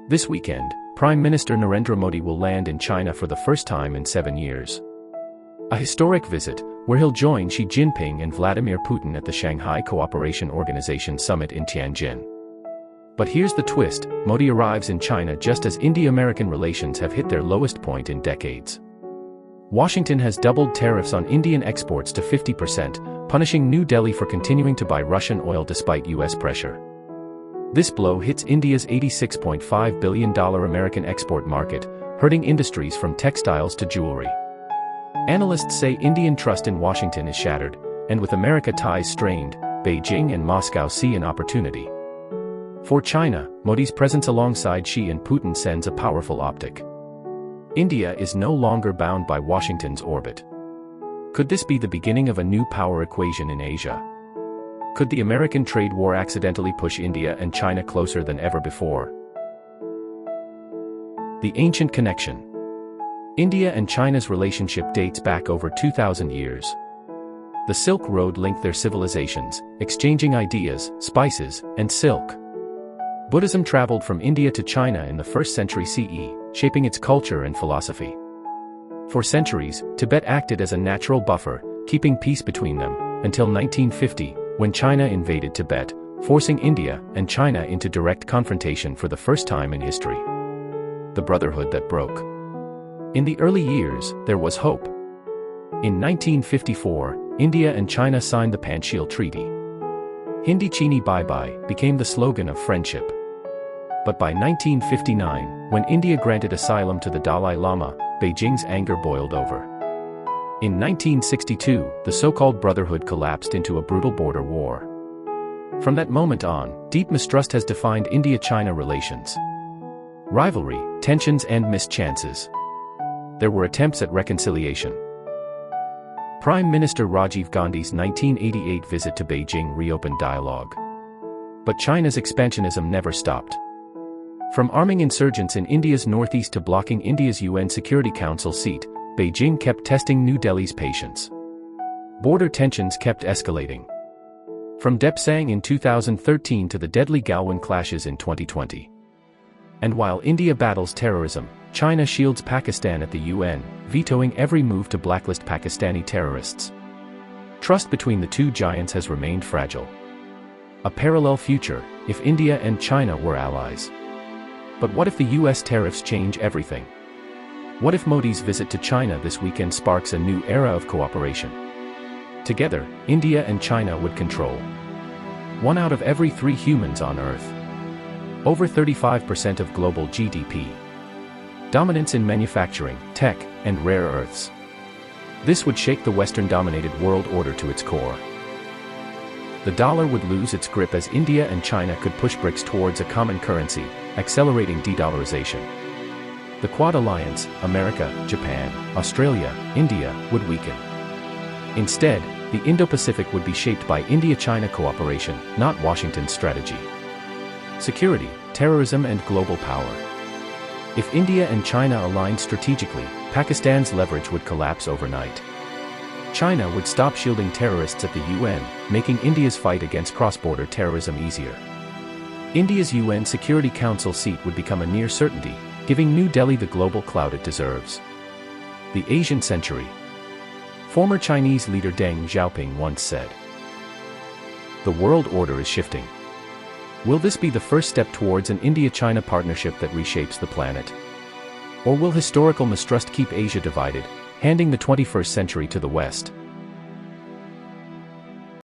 This weekend, Prime Minister Narendra Modi will land in China for the first time in 7 years. A historic visit, where he'll join Xi Jinping and Vladimir Putin at the Shanghai Cooperation Organization summit in Tianjin. But here's the twist: Modi arrives in China just as India-American relations have hit their lowest point in decades. Washington has doubled tariffs on Indian exports to 50%, punishing New Delhi for continuing to buy Russian oil despite U.S. pressure. This blow hits India's $86.5 billion American export market, hurting industries from textiles to jewelry. Analysts say Indian trust in Washington is shattered, and with America ties strained, Beijing and Moscow see an opportunity. For China, Modi's presence alongside Xi and Putin sends a powerful optic. India is no longer bound by Washington's orbit. Could this be the beginning of a new power equation in Asia? Could the American trade war accidentally push India and China closer than ever before? The ancient connection. India and China's relationship dates back over 2,000 years. The Silk Road linked their civilizations, exchanging ideas, spices, and silk. Buddhism traveled from India to China in the 1st century CE, shaping its culture and philosophy. For centuries, Tibet acted as a natural buffer, keeping peace between them, until 1950, when China invaded Tibet, forcing India and China into direct confrontation for the first time in history. The brotherhood that broke. In the early years, there was hope. In 1954, India and China signed the Panchsheel Treaty. Hindi Chini Bye Bye became the slogan of friendship. But by 1959, when India granted asylum to the Dalai Lama, Beijing's anger boiled over. In 1962, the so-called Brotherhood collapsed into a brutal border war. From that moment on, deep mistrust has defined India-China relations. Rivalry, tensions and missed chances. There were attempts at reconciliation. Prime Minister Rajiv Gandhi's 1988 visit to Beijing reopened dialogue. But China's expansionism never stopped. From arming insurgents in India's northeast to blocking India's UN Security Council seat, Beijing kept testing New Delhi's patience. Border tensions kept escalating. From Depsang in 2013 to the deadly Galwan clashes in 2020. And while India battles terrorism, China shields Pakistan at the UN, vetoing every move to blacklist Pakistani terrorists. Trust between the two giants has remained fragile. A parallel future, if India and China were allies. But what if the US tariffs change everything? What if Modi's visit to China this weekend sparks a new era of cooperation? Together, India and China would control 1 out of every 3 humans on Earth. Over 35% of global GDP. Dominance in manufacturing, tech, and rare earths. This would shake the Western-dominated world order to its core. The dollar would lose its grip as India and China could push BRICS towards a common currency, accelerating de-dollarization. The Quad Alliance, America, Japan, Australia, India, would weaken. Instead, the Indo-Pacific would be shaped by India-China cooperation, not Washington's strategy. Security, terrorism and global power. If India and China aligned strategically, Pakistan's leverage would collapse overnight. China would stop shielding terrorists at the UN, making India's fight against cross-border terrorism easier. India's UN Security Council seat would become a near certainty, giving New Delhi the global clout it deserves. The Asian Century. Former Chinese leader Deng Xiaoping once said, "The world order is shifting." Will this be the first step towards an India-China partnership that reshapes the planet? Or will historical mistrust keep Asia divided, handing the 21st century to the West?